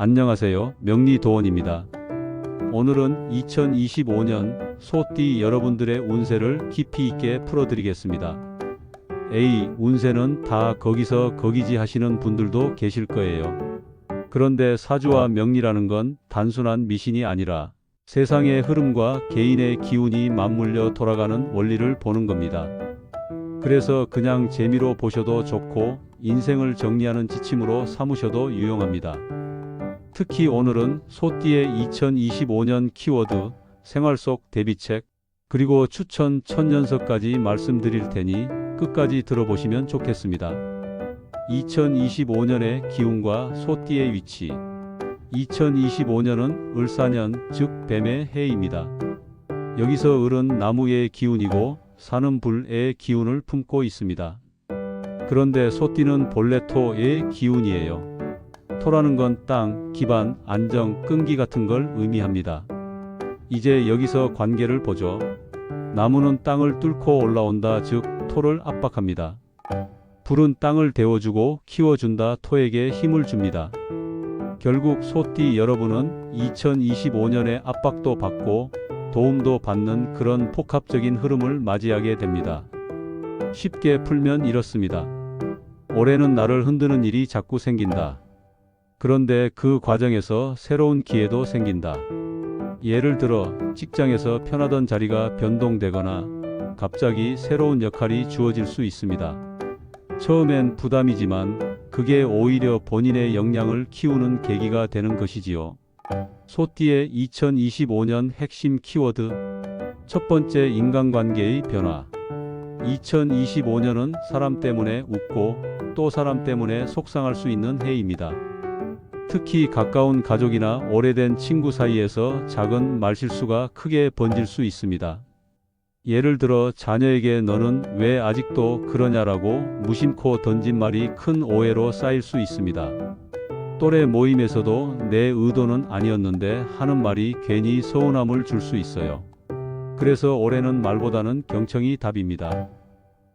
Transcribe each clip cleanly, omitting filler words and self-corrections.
안녕하세요. 명리도원입니다. 오늘은 2025년 소띠 여러분들의 운세를 깊이 있게 풀어드리겠습니다. 에이, 운세는 다 거기서 거기지 하시는 분들도 계실 거예요. 그런데 사주와 명리라는 건 단순한 미신이 아니라 세상의 흐름과 개인의 기운이 맞물려 돌아가는 원리를 보는 겁니다. 그래서 그냥 재미로 보셔도 좋고 인생을 정리하는 지침으로 삼으셔도 유용합니다. 특히 오늘은 소띠의 2025년 키워드, 생활 속 대비책, 그리고 추천 천년석까지 말씀드릴 테니 끝까지 들어보시면 좋겠습니다. 2025년의 기운과 소띠의 위치. 2025년은 을사년, 즉 뱀의 해입니다. 여기서 을은 나무의 기운이고 사는 불의 기운을 품고 있습니다. 그런데 소띠는 본래 토의 기운이에요. 토라는 건 땅, 기반, 안정, 끈기 같은 걸 의미합니다. 이제 여기서 관계를 보죠. 나무는 땅을 뚫고 올라온다, 즉 토를 압박합니다. 불은 땅을 데워주고 키워준다, 토에게 힘을 줍니다. 결국 소띠 여러분은 2025년에 압박도 받고 도움도 받는 그런 복합적인 흐름을 맞이하게 됩니다. 쉽게 풀면 이렇습니다. 올해는 나를 흔드는 일이 자꾸 생긴다. 그런데 그 과정에서 새로운 기회도 생긴다. 예를 들어 직장에서 편하던 자리가 변동되거나 갑자기 새로운 역할이 주어질 수 있습니다. 처음엔 부담이지만 그게 오히려 본인의 역량을 키우는 계기가 되는 것이지요. 소띠의 2025년 핵심 키워드. 첫 번째, 인간관계의 변화. 2025년은 사람 때문에 웃고 또 사람 때문에 속상할 수 있는 해입니다. 특히 가까운 가족이나 오래된 친구 사이에서 작은 말실수가 크게 번질 수 있습니다. 예를 들어 자녀에게 너는 왜 아직도 그러냐라고 무심코 던진 말이 큰 오해로 쌓일 수 있습니다. 또래 모임에서도 내 의도는 아니었는데 하는 말이 괜히 서운함을 줄 수 있어요. 그래서 올해는 말보다는 경청이 답입니다.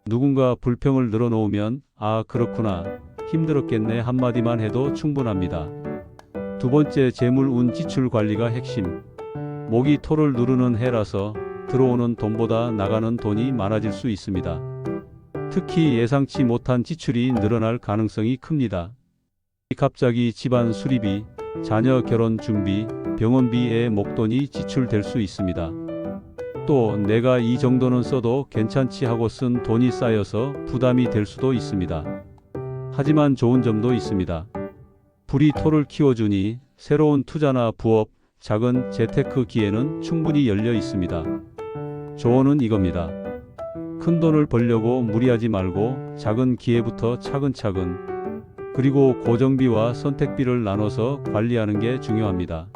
누군가 불평을 늘어놓으면 아, 그렇구나, 힘들었겠네 한마디만 해도 충분합니다. 두 번째, 재물운 지출 관리가 핵심. 목이 토를 누르는 해라서 들어오는 돈보다 나가는 돈이 많아질 수 있습니다. 특히 예상치 못한 지출이 늘어날 가능성이 큽니다. 갑자기 집안 수리비, 자녀 결혼 준비, 병원비에 목돈이 지출될 수 있습니다. 또 내가 이 정도는 써도 괜찮지 하고 쓴 돈이 쌓여서 부담이 될 수도 있습니다. 하지만 좋은 점도 있습니다. 불이 토를 키워주니 새로운 투자나 부업, 작은 재테크 기회는 충분히 열려 있습니다. 조언은 이겁니다. 큰 돈을 벌려고 무리하지 말고 작은 기회부터 차근차근, 그리고 고정비와 선택비를 나눠서 관리하는 게 중요합니다.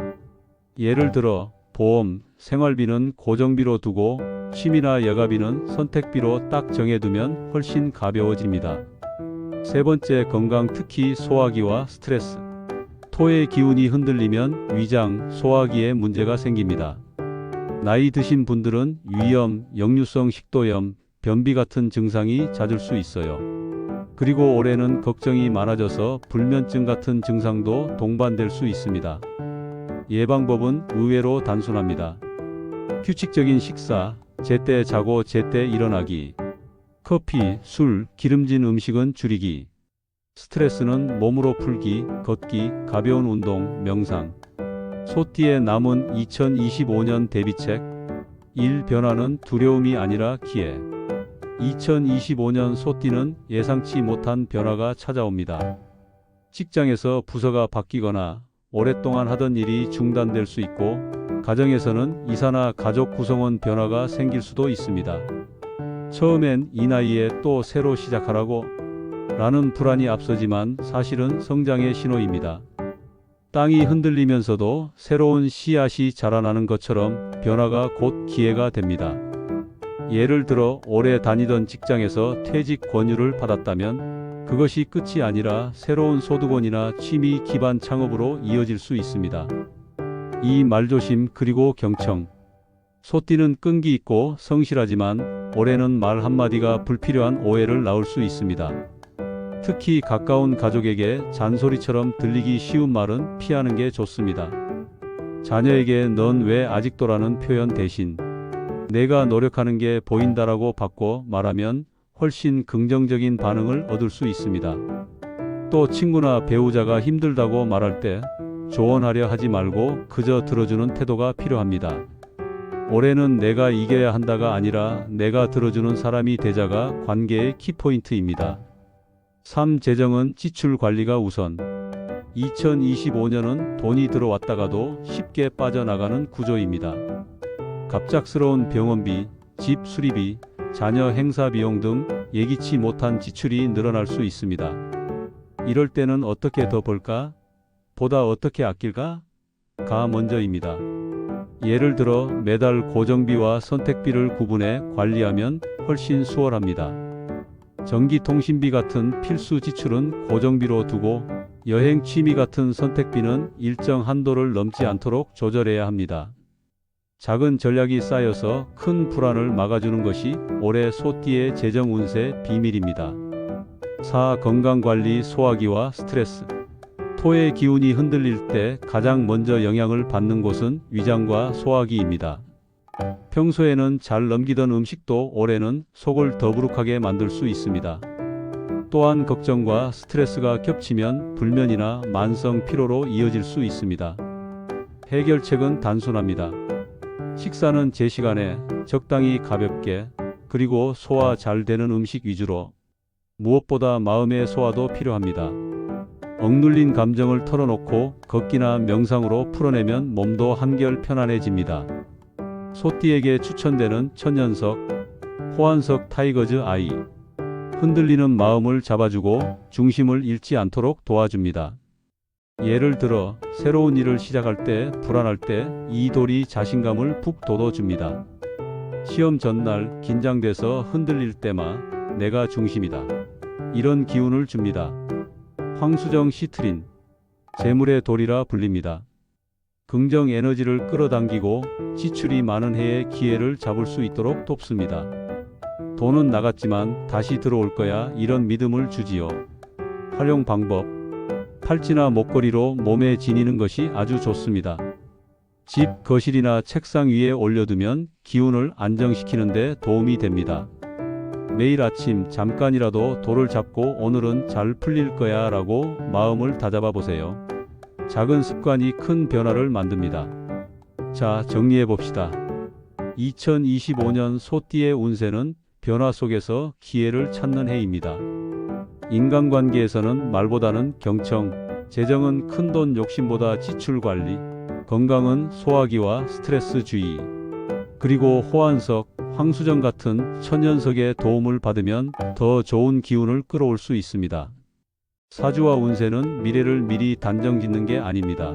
예를 들어 보험, 생활비는 고정비로 두고 취미나 여가비는 선택비로 딱 정해두면 훨씬 가벼워집니다. 세 번째, 건강, 특히 소화기와 스트레스. 토의 기운이 흔들리면 위장, 소화기에 문제가 생깁니다. 나이 드신 분들은 위염, 역류성 식도염, 변비 같은 증상이 잦을 수 있어요. 그리고 올해는 걱정이 많아져서 불면증 같은 증상도 동반될 수 있습니다. 예방법은 의외로 단순합니다. 규칙적인 식사, 제때 자고 제때 일어나기, 커피, 술, 기름진 음식은 줄이기, 스트레스는 몸으로 풀기, 걷기, 가벼운 운동, 명상. 소띠의 남은 2025년 대비책. 1. 변화는 두려움이 아니라 기회. 2025년 소띠는 예상치 못한 변화가 찾아옵니다. 직장에서 부서가 바뀌거나 오랫동안 하던 일이 중단될 수 있고, 가정에서는 이사나 가족 구성원 변화가 생길 수도 있습니다. 처음엔 이 나이에 또 새로 시작하라고? 라는 불안이 앞서지만 사실은 성장의 신호입니다. 땅이 흔들리면서도 새로운 씨앗이 자라나는 것처럼 변화가 곧 기회가 됩니다. 예를 들어 오래 다니던 직장에서 퇴직 권유를 받았다면 그것이 끝이 아니라 새로운 소득원이나 취미 기반 창업으로 이어질 수 있습니다. 이 말조심, 그리고 경청. 소띠는 끈기 있고 성실하지만 올해는 말 한마디가 불필요한 오해를 낳을 수 있습니다. 특히 가까운 가족에게 잔소리처럼 들리기 쉬운 말은 피하는 게 좋습니다. 자녀에게 넌 왜 아직도라는 표현 대신 내가 노력하는 게 보인다라고 바꿔 말하면 훨씬 긍정적인 반응을 얻을 수 있습니다. 또 친구나 배우자가 힘들다고 말할 때 조언하려 하지 말고 그저 들어주는 태도가 필요합니다. 올해는 내가 이겨야 한다가 아니라 내가 들어주는 사람이 되자가 관계의 키포인트입니다. 3. 재정은 지출 관리가 우선. 2025년은 돈이 들어왔다가도 쉽게 빠져나가는 구조입니다. 갑작스러운 병원비, 집 수리비, 자녀 행사 비용 등 예기치 못한 지출이 늘어날 수 있습니다. 이럴 때는 어떻게 더 벌까? 보다 어떻게 아낄까? 가 먼저입니다. 예를 들어 매달 고정비와 선택비를 구분해 관리하면 훨씬 수월합니다. 전기통신비 같은 필수 지출은 고정비로 두고 여행 취미 같은 선택비는 일정 한도를 넘지 않도록 조절해야 합니다. 작은 전략이 쌓여서 큰 불안을 막아주는 것이 올해 소띠의 재정 운세 비밀입니다. 4. 건강관리 소화기와 스트레스. 토의 기운이 흔들릴 때 가장 먼저 영향을 받는 곳은 위장과 소화기입니다. 평소에는 잘 넘기던 음식도 올해는 속을 더부룩하게 만들 수 있습니다. 또한 걱정과 스트레스가 겹치면 불면이나 만성 피로로 이어질 수 있습니다. 해결책은 단순합니다. 식사는 제 시간에 적당히 가볍게 그리고 소화 잘 되는 음식 위주로. 무엇보다 마음의 소화도 필요합니다. 억눌린 감정을 털어놓고 걷기나 명상으로 풀어내면 몸도 한결 편안해집니다. 소띠에게 추천되는 천연석, 호환석 타이거즈 아이. 흔들리는 마음을 잡아주고 중심을 잃지 않도록 도와줍니다. 예를 들어 새로운 일을 시작할 때 불안할 때 이 돌이 자신감을 푹 돋워줍니다. 시험 전날 긴장돼서 흔들릴 때마 내가 중심이다. 이런 기운을 줍니다. 황수정 시트린, 재물의 돌이라 불립니다. 긍정 에너지를 끌어당기고 지출이 많은 해에 기회를 잡을 수 있도록 돕습니다. 돈은 나갔지만 다시 들어올 거야 이런 믿음을 주지요. 활용 방법. 팔찌나 목걸이로 몸에 지니는 것이 아주 좋습니다. 집, 거실이나 책상 위에 올려두면 기운을 안정시키는 데 도움이 됩니다. 매일 아침 잠깐이라도 돌을 잡고 오늘은 잘 풀릴 거야 라고 마음을 다잡아 보세요. 작은 습관이 큰 변화를 만듭니다. 자, 정리해 봅시다. 2025년 소띠의 운세는 변화 속에서 기회를 찾는 해입니다. 인간관계에서는 말보다는 경청, 재정은 큰돈 욕심보다 지출 관리, 건강은 소화기와 스트레스 주의, 그리고 호환석, 황수정 같은 천연석의 도움을 받으면 더 좋은 기운을 끌어올 수 있습니다. 사주와 운세는 미래를 미리 단정짓는 게 아닙니다.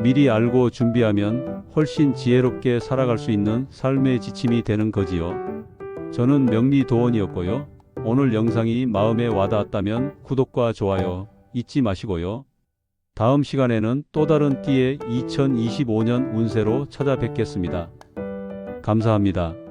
미리 알고 준비하면 훨씬 지혜롭게 살아갈 수 있는 삶의 지침이 되는 거지요. 저는 명리도원이었고요. 오늘 영상이 마음에 와닿았다면 구독과 좋아요 잊지 마시고요. 다음 시간에는 또 다른 띠의 2025년 운세로 찾아뵙겠습니다. 감사합니다.